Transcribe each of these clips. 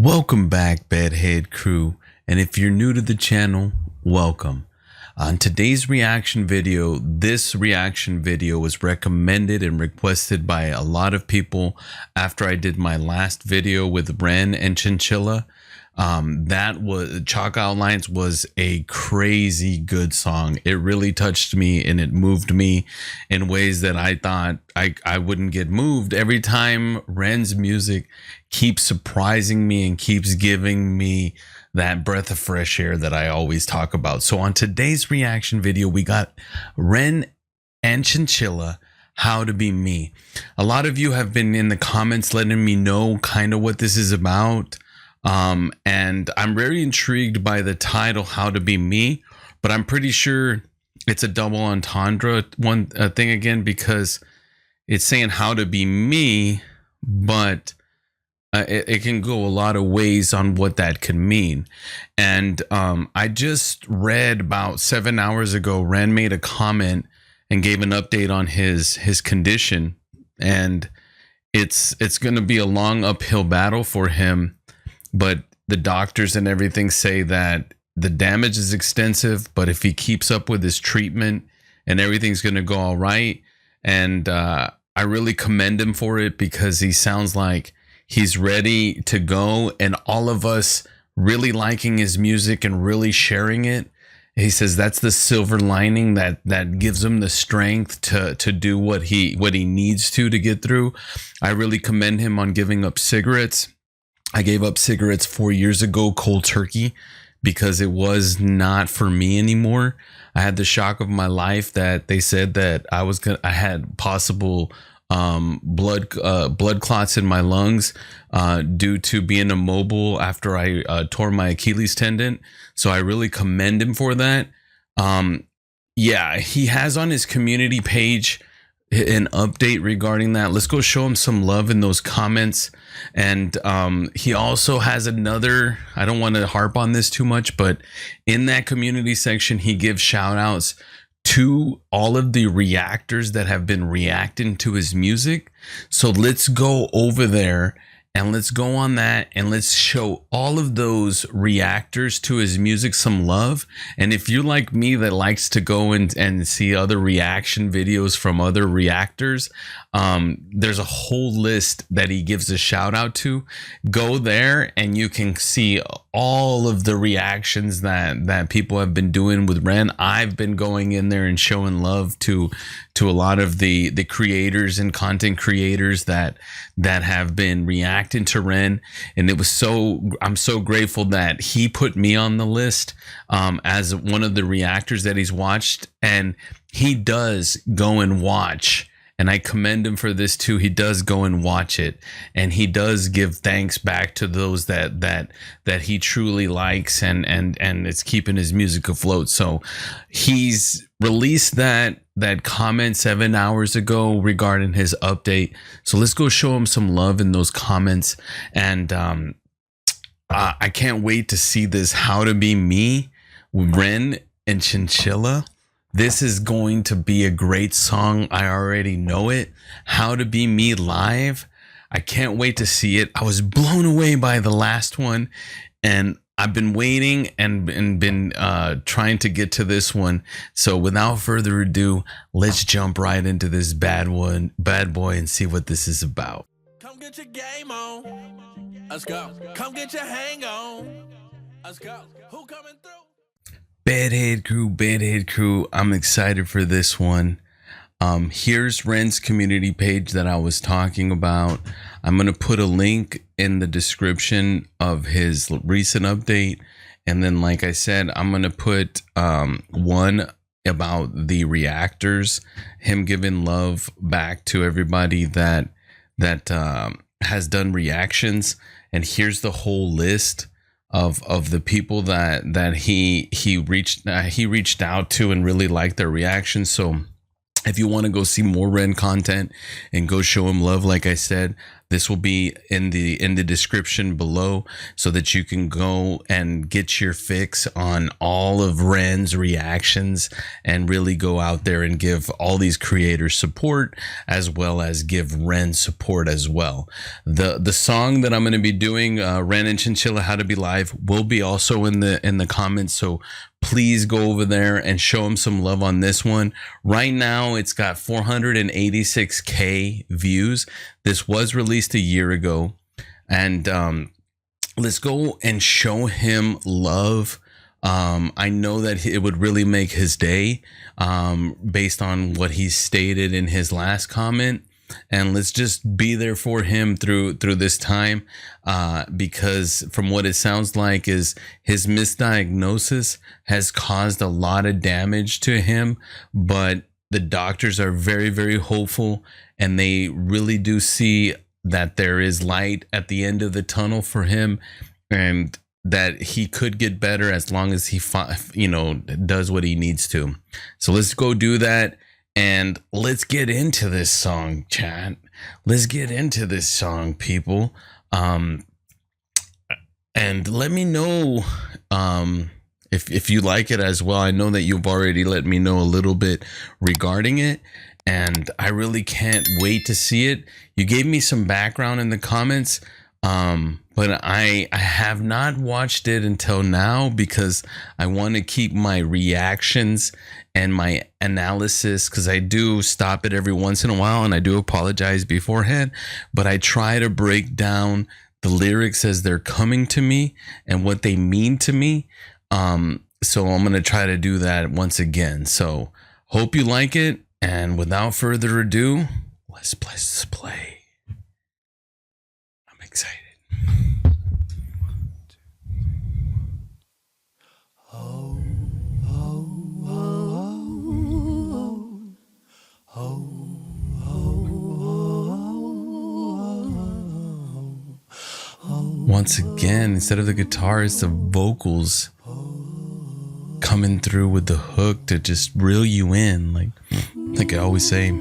Welcome back, Bedhead crew, and if you're new to the channel, welcome. On today's reaction video, this reaction video was recommended and requested by a lot of people after I did my last video with Ren and Chinchilla. That was Chalk Outlines was a crazy good song. It really touched me and it moved me in ways that I thought I wouldn't get moved. Every time Ren's music keeps surprising me and keeps giving me that breath of fresh air that I always talk about. So on today's reaction video, we got Ren and Chinchilla, How to Be Me. A lot of you have been in the comments letting me know kind of what this is about. And I'm very intrigued by the title, How to Be Me, but I'm pretty sure it's a double entendre thing again, because it's saying how to be me, but it can go a lot of ways on what that could mean. And I just read about 7 hours ago, Ren made a comment and gave an update on his condition, and it's going to be a long uphill battle for him. But the doctors and everything say that the damage is extensive, but if he keeps up with his treatment and everything's going to go all right. And I really commend him for it, because he sounds like he's ready to go, and all of us really liking his music and really sharing it. He says that's the silver lining that gives him the strength to do what he needs to get through. I really commend him on giving up cigarettes. I gave up cigarettes 4 years ago, cold turkey, because it was not for me anymore. I had the shock of my life that they said that I had possible blood clots in my lungs due to being immobile after I tore my Achilles tendon. So I really commend him for that. Yeah, he has on his community page an update regarding that. Let's go show him some love in those comments. And he also has another, I don't want to harp on this too much, but in that community section, he gives shout outs to all of the reactors that have been reacting to his music. So let's go over there and let's go on that and let's show all of those reactors to his music some love. And if you're like me that likes to go and see other reaction videos from other reactors, there's a whole list that he gives a shout out to. Go there and you can see all of the reactions that people have been doing with Ren. I've been going in there and showing love to a lot of the creators and content creators that have been reacting to Ren, and I'm so grateful that he put me on the list as one of the reactors that he's watched. And he does go and watch, and I commend him for this too. He does go and watch it, and he does give thanks back to those that he truly likes, and it's keeping his music afloat. So he's released that comment 7 hours ago regarding his update. So let's go show him some love in those comments. And I can't wait to see this How to Be Me, Ren and Chinchilla. This is going to be a great song. I already know it. How to Be Me live. I can't wait to see it. I was blown away by the last one, and I've been waiting and been trying to get to this one. So without further ado, let's jump right into this bad boy and see what this is about. Come get your game on. Let's go. Come get your hang on. Let's go. Who coming through? Bedhead crew, I'm excited for this one. Here's Ren's community page that I was talking about. I'm going to put a link in the description of his recent update. And then, like I said, I'm going to put one about the reactors, him giving love back to everybody that has done reactions. And here's the whole list of the people that he reached out to and really liked their reactions. So if you want to go see more Ren content and go show him love, like I said, This will be in the description below so that you can go and get your fix on all of Ren's reactions and really go out there and give all these creators support, as well as give Ren support as well. The song that I'm going to be doing, Ren and Chinchilla How to Be Live, will be also in the comments, so please go over there and show him some love on this one. Right now, it's got 486K views. This was released a year ago. And let's go and show him love. I know that it would really make his day based on what he stated in his last comment. And let's just be there for him through this time, because from what it sounds like is his misdiagnosis has caused a lot of damage to him, but the doctors are very, very hopeful, and they really do see that there is light at the end of the tunnel for him, and that he could get better as long as he does what he needs to. So let's go do that. And let's get into this song, chat. Let's get into this song, people. And let me know if you like it as well. I know that you've already let me know a little bit regarding it, and I really can't wait to see it. You gave me some background in the comments, but I have not watched it until now because I want to keep my reactions and my analysis, because I do stop it every once in a while, and I do apologize beforehand, but I try to break down the lyrics as they're coming to me and what they mean to me. So I'm going to try to do that once again. So hope you like it, and without further ado, let's play. I'm excited. Once again, instead of the guitar, it's the vocals coming through with the hook to just reel you in, like I always say.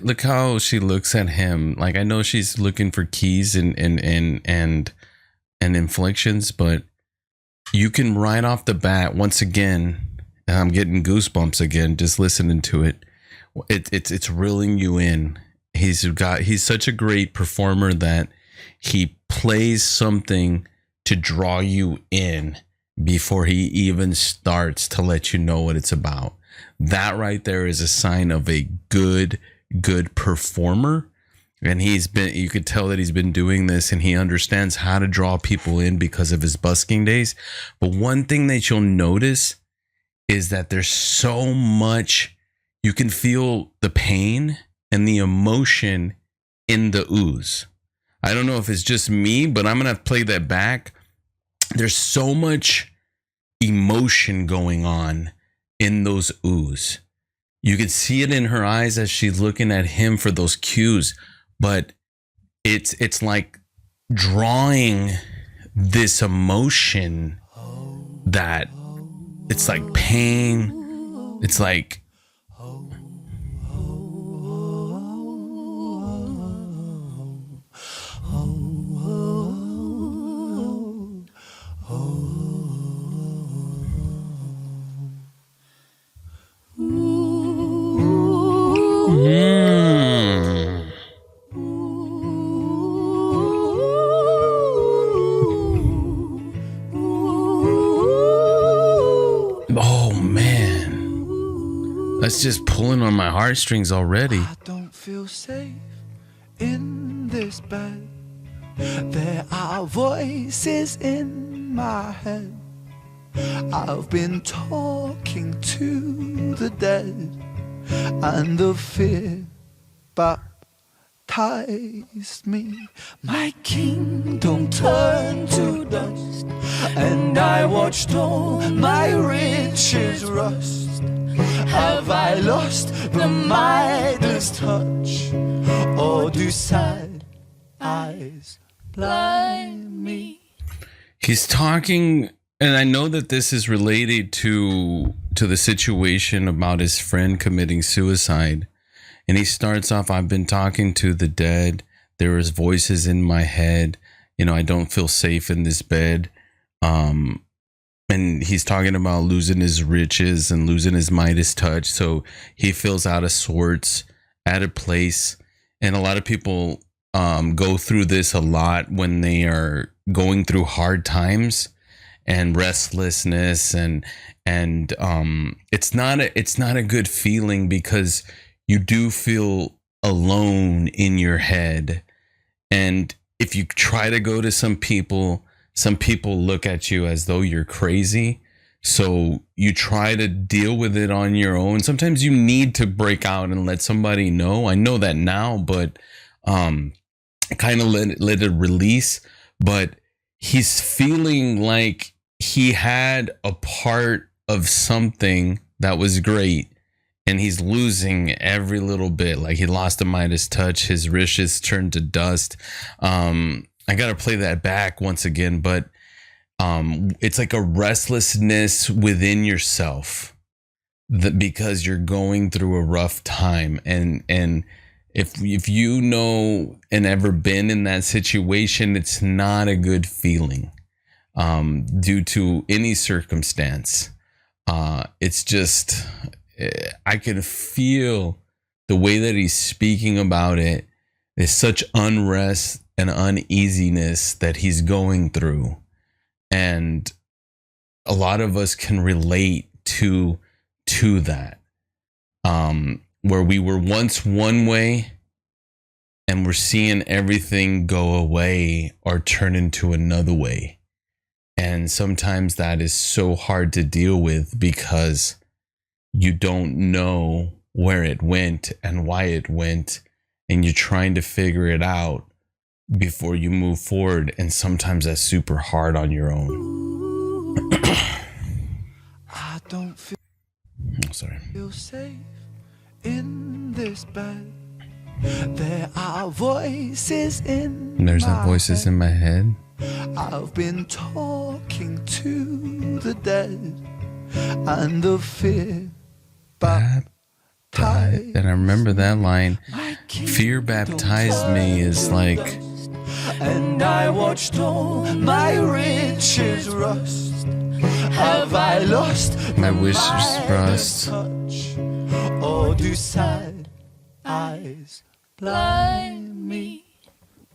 Look how she looks at him. Like, I know she's looking for keys and inflections, but you can right off the bat, once again, and I'm getting goosebumps again just listening to it. It's reeling you in. He's such a great performer that he plays something to draw you in before he even starts to let you know what it's about. That right there is a sign of a good performer. And you could tell that he's been doing this, and he understands how to draw people in because of his busking days. But one thing that you'll notice is that there's so much, you can feel the pain and the emotion in the ooze. I don't know if it's just me, but I'm gonna play that back. There's so much emotion going on in those ooze. You can see it in her eyes as she's looking at him for those cues, but it's like drawing this emotion that it's like pain. It's like oh man, that's just pulling on my heartstrings already. I don't feel safe in this bed. There are voices in my head. I've been talking to the dead, and the fear baptized me. My kingdom turned to dust, and I watched all my riches rust. Have I lost the Midas touch or do sad eyes blind me? He's talking, and I know that this is related to the situation about his friend committing suicide. And he starts off, I've been talking to the dead. There is voices in my head. You know, I don't feel safe in this bed. And he's talking about losing his riches and losing his Midas touch. So he feels out of sorts, at a place. And a lot of people go through this a lot when they are going through hard times and restlessness. And it's not a good feeling, because you do feel alone in your head. And if you try to go to some people look at you as though you're crazy. So you try to deal with it on your own. Sometimes you need to break out and let somebody know. I know that now, but kind of let it release. But he's feeling like he had a part of something that was great, and he's losing every little bit. Like he lost a Midas touch, his riches turned to dust. I gotta play that back once again, but it's like a restlessness within yourself, because you're going through a rough time. And if you know and ever been in that situation, it's not a good feeling due to any circumstance. It's just, I can feel the way that he's speaking about it. There's such unrest and uneasiness that he's going through. And a lot of us can relate to that, where we were once one way and we're seeing everything go away or turn into another way. And sometimes that is so hard to deal with, because you don't know where it went and why it went, and you're trying to figure it out before you move forward. And sometimes that's super hard on your own. I don't feel Sorry. safe in this bed. There are voices in There's no voices in my head. I've been talking to the dead, and the fear baptized. And I remember that line, fear baptized me, is like, and I watched all my riches rust. Have I lost my wishes rust? Touch, or do sad eyes blind me?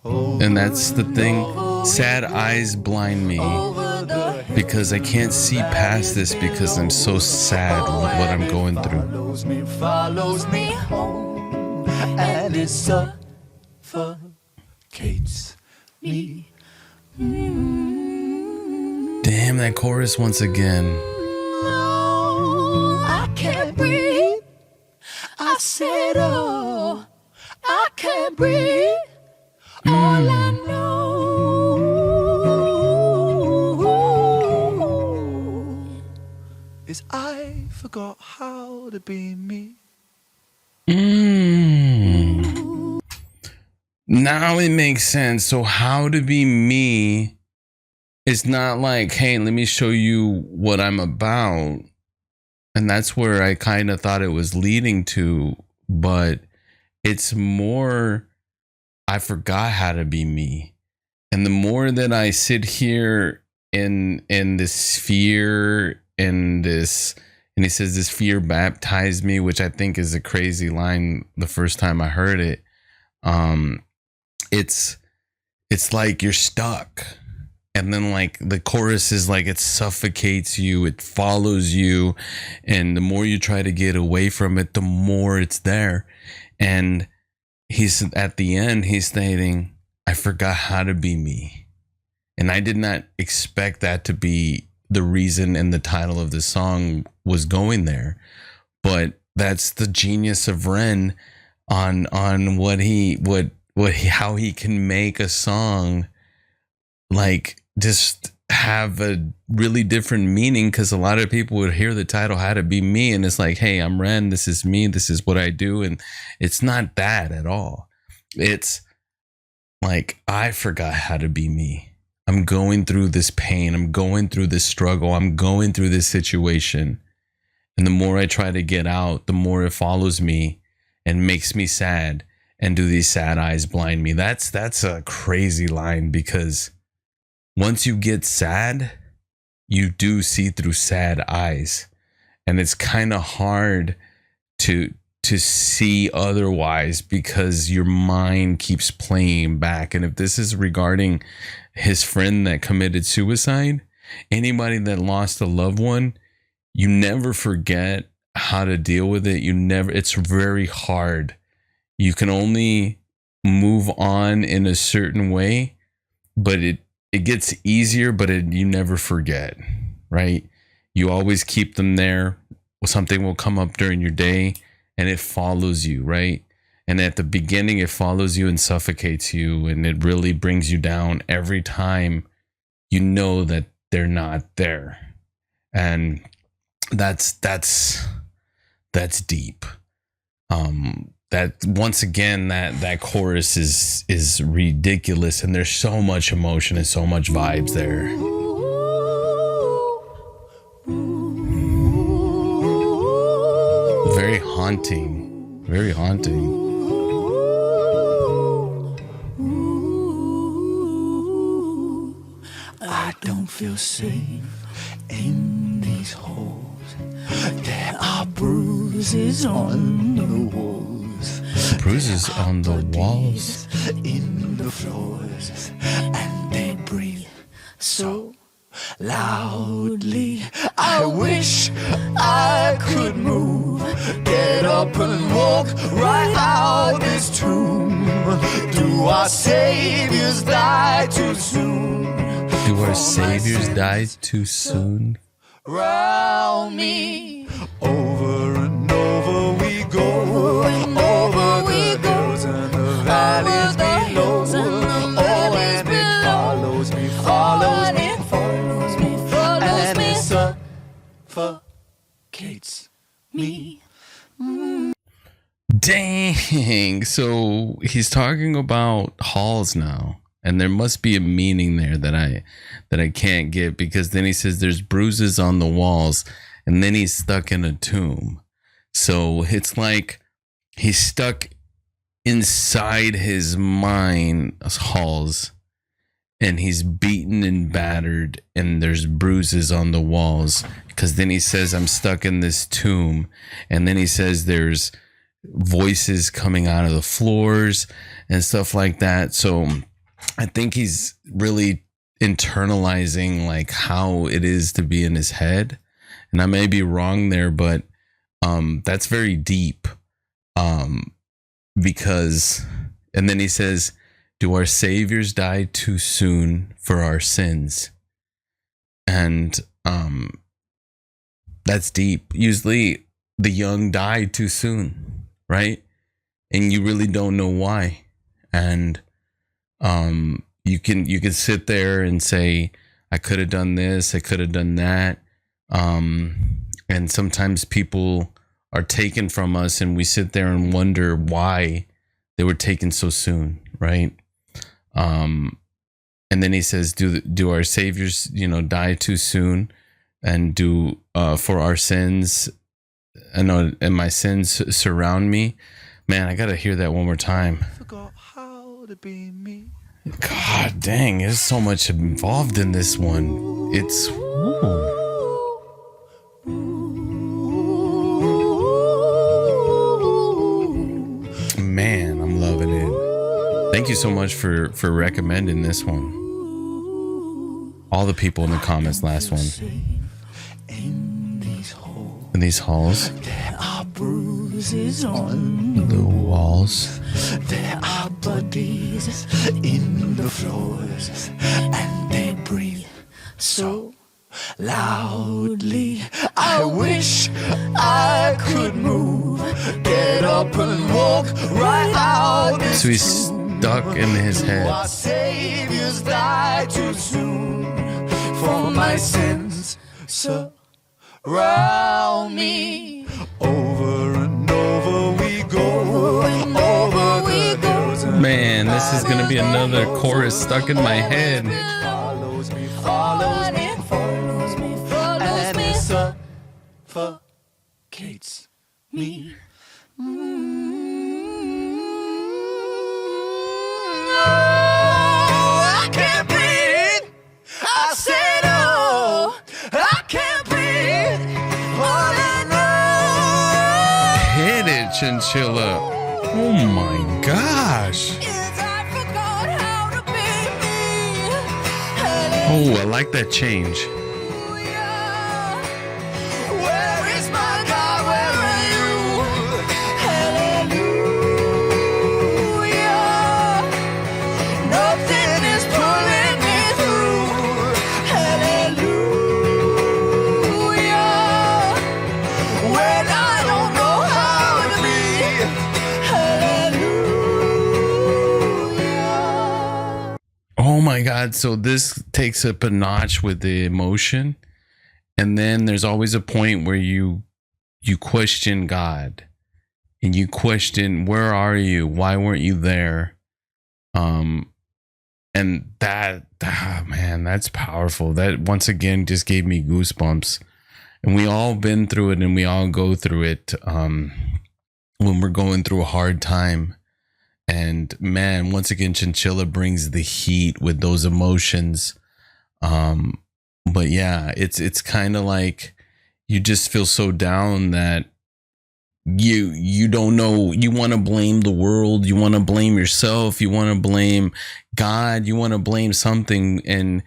And that's the thing, sad eyes blind me, because I can't see past this, because I'm so sad with what I'm going through. Follows me home, and it suffocates me. Damn, that chorus once again. Oh, I can't breathe. I said, oh, I can't breathe. All I know is I forgot how to be me. Now it makes sense. So how to be me is not like, hey, let me show you what I'm about. And that's where I kind of thought it was leading to. But it's more, I forgot how to be me. And the more that I sit here in this fear, and this, and he says this fear baptized me, which I think is a crazy line the first time I heard it. It's like you're stuck. And then like the chorus is like, it suffocates you, it follows you. And the more you try to get away from it, the more it's there. And he's at the end, he's stating, I forgot how to be me. And I did not expect that to be the reason and the title of the song was going there. But that's the genius of Ren on how he can make a song like just have a really different meaning, because a lot of people would hear the title How to Be Me and it's like, hey, I'm Ren, this is me, this is what I do, and it's not that at all. It's like, I forgot how to be me. I'm going through this pain. I'm going through this struggle. I'm going through this situation. And the more I try to get out, the more it follows me and makes me sad. And do these sad eyes blind me? That's a crazy line, because once you get sad, you do see through sad eyes. And it's kind of hard to see otherwise, because your mind keeps playing back. And if this is regarding his friend that committed suicide, anybody that lost a loved one, you never forget how to deal with it. It's very hard. You can only move on in a certain way, but it gets easier, but you never forget, right? You always keep them there. Something will come up during your day and it follows you, right? And at the beginning, it follows you and suffocates you, and it really brings you down every time you know that they're not there. And that's deep. That once again, that chorus is ridiculous, and there's so much emotion and so much vibes there. Very haunting. Very haunting. I don't feel safe in these holes. There are bruises on the walls. Bruises on the walls. In the floors. And they breathe so loudly. I wish I could move. Get up and walk right out this tomb. Do our saviors die too soon? Do our saviors die too soon? Round me, over and over we go, over the hills and the valleys below. Oh, and it follows me, and it suffocates me. Dang. So he's talking about halls now. And there must be a meaning there that I can't get, because then he says there's bruises on the walls, and then he's stuck in a tomb. So it's like he's stuck inside his mind halls, and he's beaten and battered, and there's bruises on the walls. Because then he says, I'm stuck in this tomb. And then he says there's voices coming out of the floors and stuff like that. So I think he's really internalizing like how it is to be in his head. And I may be wrong there, but that's very deep. Because, and then he says, do our saviors die too soon for our sins? And that's deep. Usually the young die too soon, right? And you really don't know why. And you can sit there and say, I could have done this, I could have done that. And sometimes people are taken from us, and we sit there and wonder why they were taken so soon, right? And then he says, do our saviors, die too soon, and do for our sins, and my sins surround me. Man, I gotta hear that one more time. Forgot how to be me. God dang, there's so much involved in this one. It's man, I'm loving it. Thank you so much for recommending this one. All the people in the comments last one. In these halls. there are bruises on The walls. There are bodies in the floors, and they breathe so loudly. I wish I could move, get up and walk right out this So he's tomb. stuck in his head. Our saviors die too soon, for my sins surround me. Over and over we go, over the hills and Man, this is gonna be another chorus stuck in my head. Follows me, follows me, follows me, and it suffocates me. I can't breathe. I said, oh, I can't breathe. All I know Hit it, Chinchilla. Oh my gosh. is I forgot how to be me. Oh, I like that change. Hallelujah. Where is my God? Where are you? Hallelujah. Nothing is pulling me through. Hallelujah. When I don't know how to be. Hallelujah. Oh my God. So this takes up a notch with the emotion. And then there's always a point where you question God and you question, where are you? Why weren't you there? And that, man, that's powerful. That once again just gave me goosebumps. And we all been through it, and we all go through it when we're going through a hard time. And man, once again, Chinchilla brings the heat with those emotions. But yeah, it's kind of like you just feel so down that you don't know, you want to blame the world, you want to blame yourself, you want to blame God, you want to blame something, and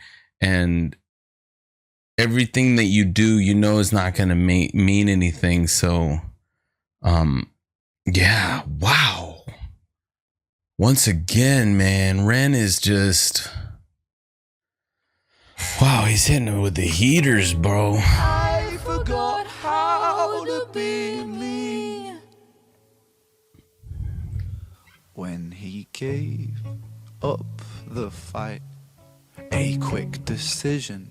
everything that you do, you know, is not going to mean anything. So yeah, wow. Once again, man, Ren is just, wow, he's hitting it with the heaters, bro. I forgot how to be me. When he gave up the fight, a quick decision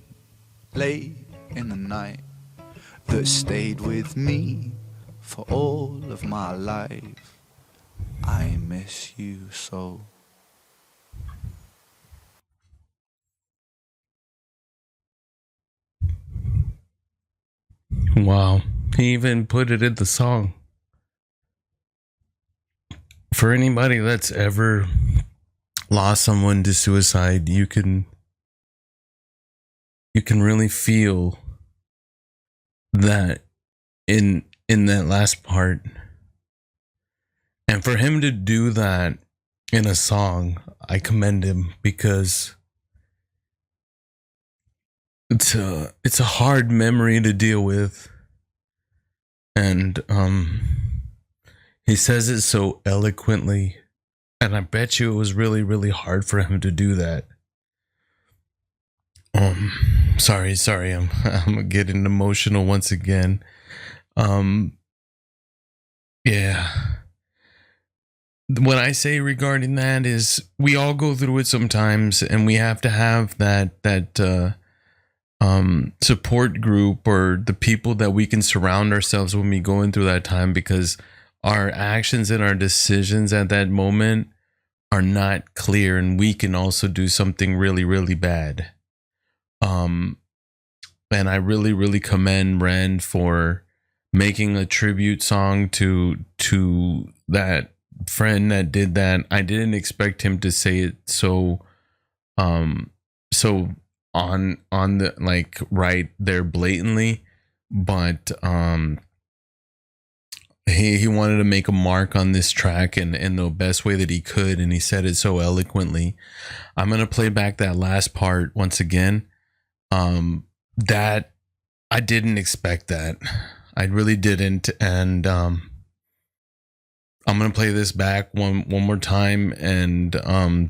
late in the night that stayed with me for all of my life. I miss you so. Wow. He even put it in the song. For anybody that's ever lost someone to suicide, you can really feel that in that last part. And for him to do that in a song, I commend him, because it's a hard memory to deal with. And he says it so eloquently, and I bet you it was really, really hard for him to do that. Sorry, I'm getting emotional once again. Yeah. What I say regarding that is, we all go through it sometimes, and we have to have that support group, or the people that we can surround ourselves when we going through that time, because our actions and our decisions at that moment are not clear, and we can also do something really, really bad. And I really, really commend Ren for making a tribute song to that friend that did that. I didn't expect him to say it so so on the, like, right there blatantly, but he wanted to make a mark on this track in the best way that he could, and he said it so eloquently. I'm gonna play back that last part once again. That I didn't expect that. I really didn't. And I'm gonna play this back one more time, and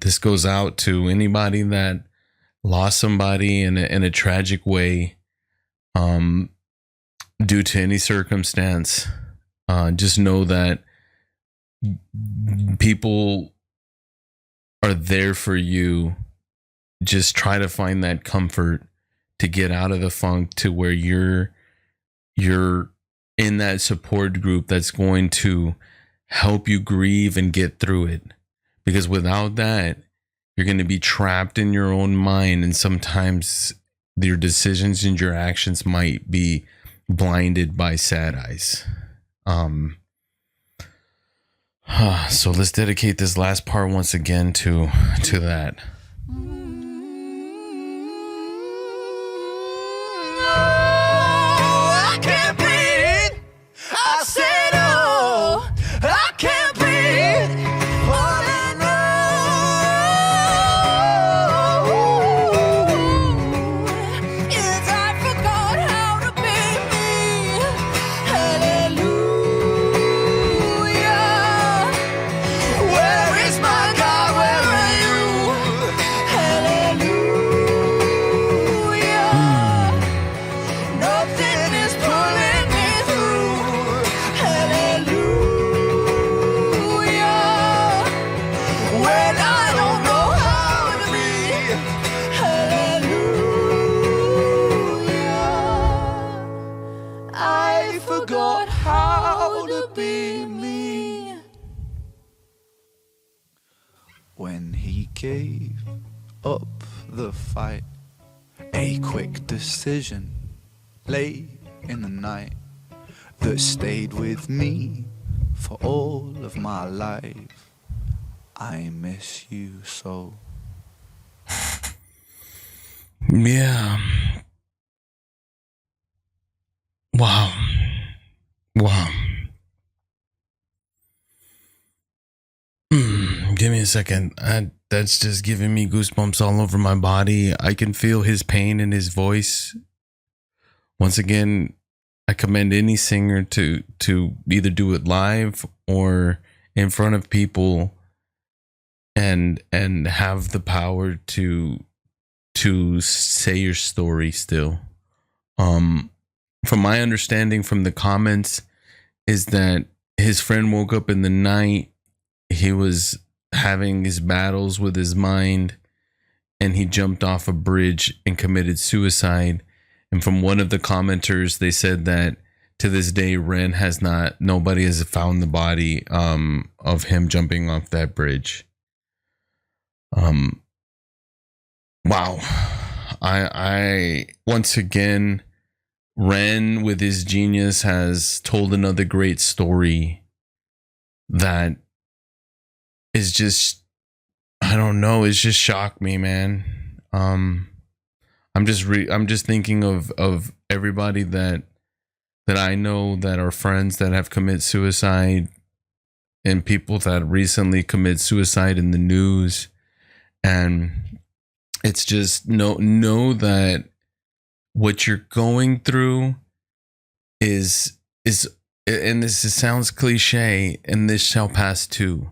this goes out to anybody that lost somebody in a tragic way, due to any circumstance. Just know that people are there for you. Just try to find that comfort to get out of the funk, to where you're in that support group that's going to help you grieve and get through it. because without that, you're going to be trapped in your own mind, and sometimes your decisions and your actions might be blinded by sad eyes. So let's dedicate this last part once again to that. I can't breathe. I said, oh, I can't breathe. All I know is I forgot how to be me. Hallelujah. Where is my God? Where are you? Hallelujah. Nothing is pulling me through. Hallelujah. When I don't know how to be. Hallelujah. I forgot how to be me. When he gave up the fight, a quick decision late in the night that stayed with me for all of my life. I miss you so. Yeah. Wow. Give me a second. That's just giving me goosebumps all over my body. I can feel his pain in his voice. Once again, I commend any singer to either do it live or in front of people and have the power to say your story still. From my understanding from the comments is that his friend woke up in the night. He was having his battles with his mind, and he jumped off a bridge and committed suicide. And from one of the commenters, they said that to this day, nobody has found the body of him jumping off that bridge. Wow. I once again, Ren with his genius has told another great story that is just, I don't know, it's just shocked me, man. I'm just thinking of everybody that I know that are friends that have committed suicide, and people that recently commit suicide in the news. And it's just know that what you're going through is, and this sounds cliche, and this shall pass too.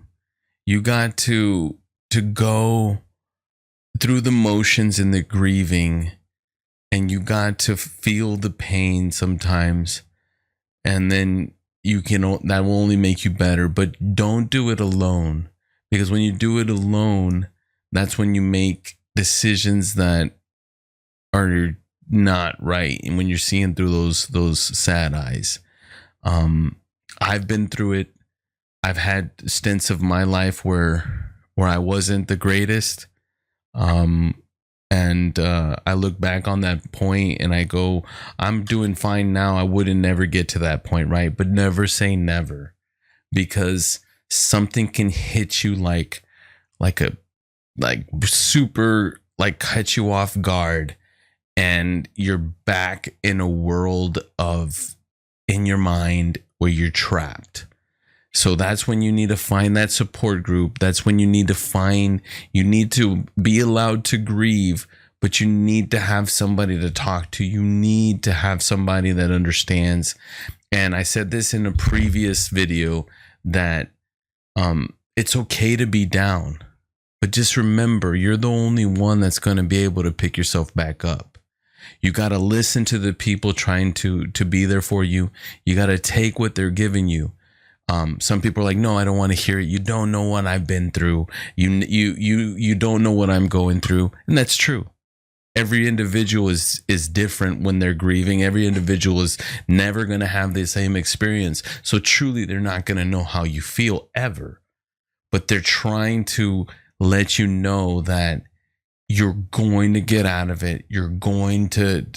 You got to go through the motions and the grieving, and you got to feel the pain sometimes, and then that will only make you better. But don't do it alone, because when you do it alone, that's when you make decisions that are not right, and when you're seeing through those sad eyes. I've been through it. I've had stints of my life where I wasn't the greatest. And I look back on that point and I go, I'm doing fine now. I wouldn't never get to that point, right? But never say never, because something can hit you like super, like cut you off guard, and you're back in a world in your mind where you're trapped. So that's when you need to find that support group. That's when you need to be allowed to grieve, but you need to have somebody to talk to. You need to have somebody that understands. And I said this in a previous video that it's okay to be down, but just remember, you're the only one that's going to be able to pick yourself back up. You got to listen to the people trying to be there for you. You got to take what they're giving you. Some people are like, no, I don't want to hear it. You don't know what I've been through. You don't know what I'm going through. And that's true. Every individual is different when they're grieving. Every individual is never going to have the same experience. So truly, they're not going to know how you feel ever. but they're trying to let you know that you're going to get out of it. You're going to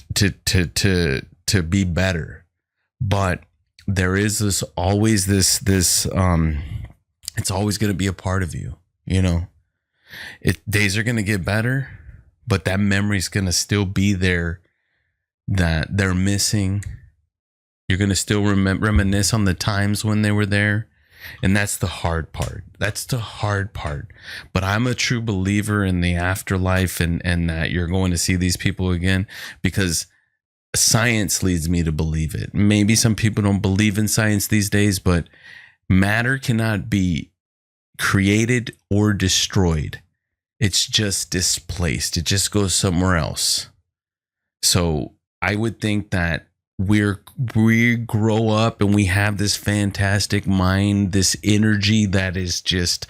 be better. But there is this it's always going to be a part of you, you know. Days are going to get better, but that memory's going to still be there that they're missing. You're going to still reminisce on the times when they were there. And that's the hard part. That's the hard part. But I'm a true believer in the afterlife and that you're going to see these people again, because science leads me to believe it. Maybe some people don't believe in science these days, but matter cannot be created or destroyed. It's just displaced. It just goes somewhere else. So I would think that we grow up and we have this fantastic mind, this energy that is just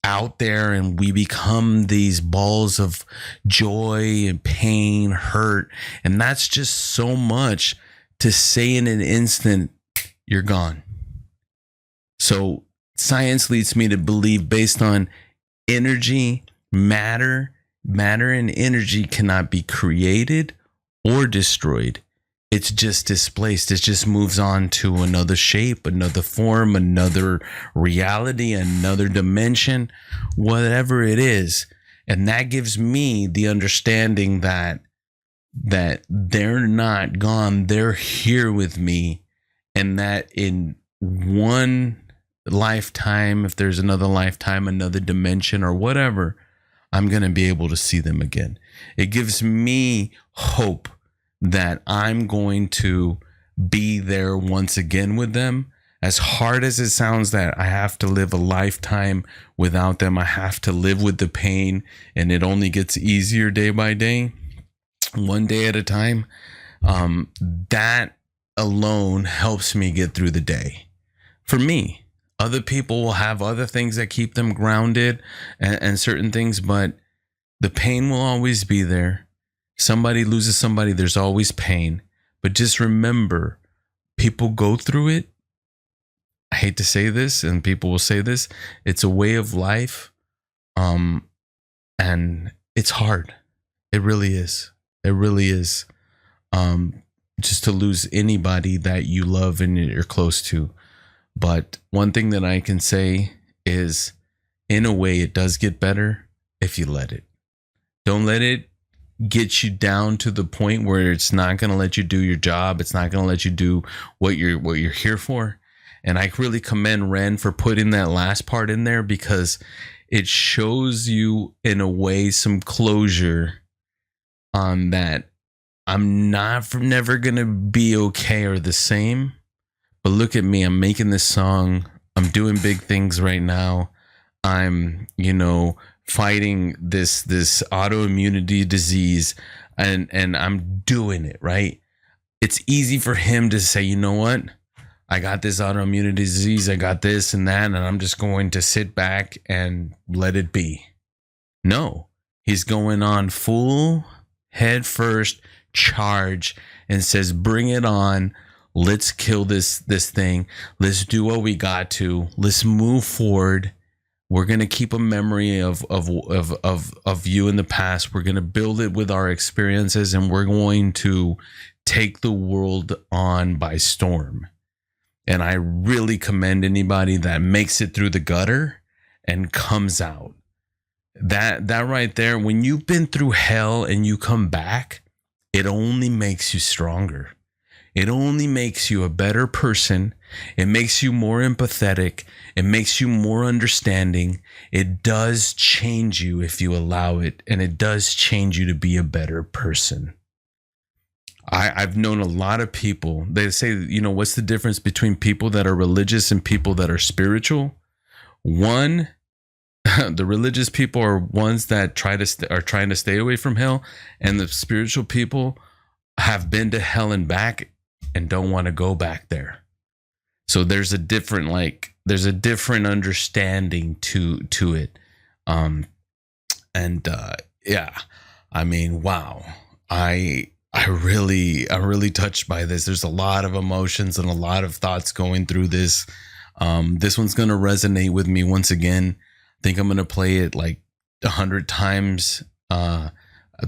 out there, and we become these balls of joy and pain, hurt, and that's just so much to say in an instant you're gone. So science leads me to believe, based on energy, matter and energy cannot be created or destroyed. It's just displaced. It just moves on to another shape, another form, another reality, another dimension, whatever it is. And that gives me the understanding that they're not gone. They're here with me. And that in one lifetime, if there's another lifetime, another dimension or whatever, I'm going to be able to see them again. It gives me hope that I'm going to be there once again with them. As hard as it sounds that I have to live a lifetime without them, I have to live with the pain, and it only gets easier day by day, one day at a time. That alone helps me get through the day. For me, other people will have other things that keep them grounded and certain things, but the pain will always be there. Somebody loses somebody, there's always pain. But just remember, people go through it. I hate to say this, and people will say this, it's a way of life. And it's hard. It really is. It really is. Just to lose anybody that you love and you're close to. But one thing that I can say is, in a way, it does get better if you let it. Don't let it get you down to the point where it's not going to let you do your job. It's not going to let you do what you're here for. And I really commend Ren for putting that last part in there, because it shows you in a way some closure on that. I'm never going to be okay or the same, but look at me. I'm making this song. I'm doing big things right now. I'm, fighting this autoimmunity disease, and I'm doing it, right? It's easy for him to say, you know what? I got this autoimmunity disease. I got this and that, and I'm just going to sit back and let it be. No, he's going on full head first charge and says, bring it on. Let's kill this thing. Let's do what we got to. Let's move forward. We're going to keep a memory of you in the past. We're going to build it with our experiences, and we're going to take the world on by storm. And I really commend anybody that makes it through the gutter and comes out. That right there, when you've been through hell and you come back, it only makes you stronger. It only makes you a better person. It makes you more empathetic. It makes you more understanding. It does change you if you allow it, and it does change you to be a better person. I've known a lot of people. They say, what's the difference between people that are religious and people that are spiritual? One, the religious people are ones that are trying to stay away from hell, and the spiritual people have been to hell and back and don't want to go back there. So there's a different understanding to it. I mean, wow. I'm really touched by this. There's a lot of emotions and a lot of thoughts going through this. This one's going to resonate with me once again. think I'm gonna play it like 100 times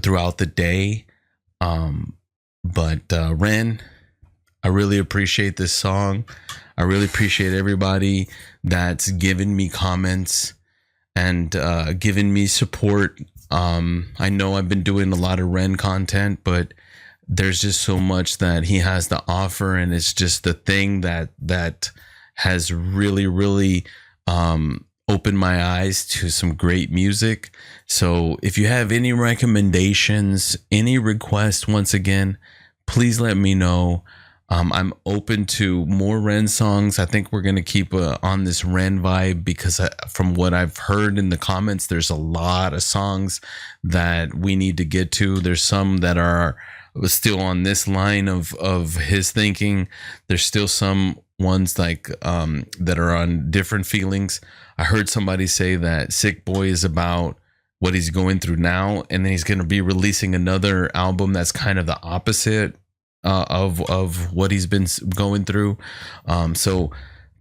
throughout the day. But Ren, I really appreciate this song. I really appreciate everybody that's given me comments and given me support. I know I've been doing a lot of Ren content, but there's just so much that he has to offer, and it's just the thing that has really opened my eyes to some great music. So if you have any recommendations, any requests, once again, please let me know. I'm open to more Ren songs. I think we're going to keep on this Ren vibe because from what I've heard in the comments, there's a lot of songs that we need to get to. There's some that are still on this line of his thinking. There's still some ones like that are on different feelings. I heard somebody say that Sick Boy is about what he's going through now, and then he's going to be releasing another album that's kind of the opposite of what he's been going through. So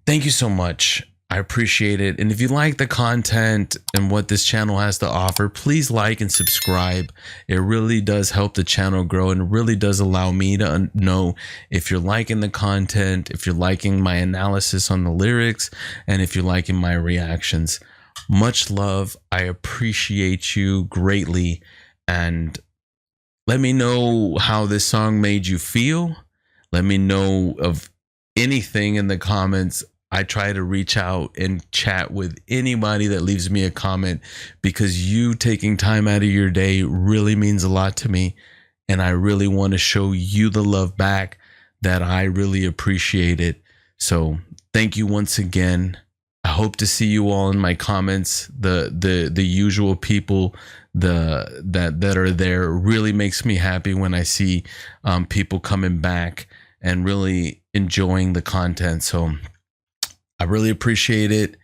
thank you so much. I appreciate it. And if you like the content and what this channel has to offer, please like and subscribe. It really does help the channel grow, and it really does allow me to know if you're liking the content, if you're liking my analysis on the lyrics, and if you're liking my reactions. Much love. I appreciate you greatly. And let me know how this song made you feel. Let me know of anything in the comments. I try to reach out and chat with anybody that leaves me a comment, because you taking time out of your day really means a lot to me. And I really want to show you the love back that I really appreciate it. So thank you once again. I hope to see you all in my comments. The usual people that are there really makes me happy when I see people coming back and really enjoying the content. So I really appreciate it.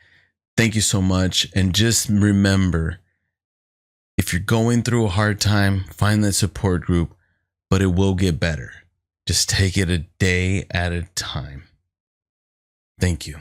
Thank you so much. And just remember, if you're going through a hard time, find that support group, but it will get better. Just take it a day at a time. Thank you.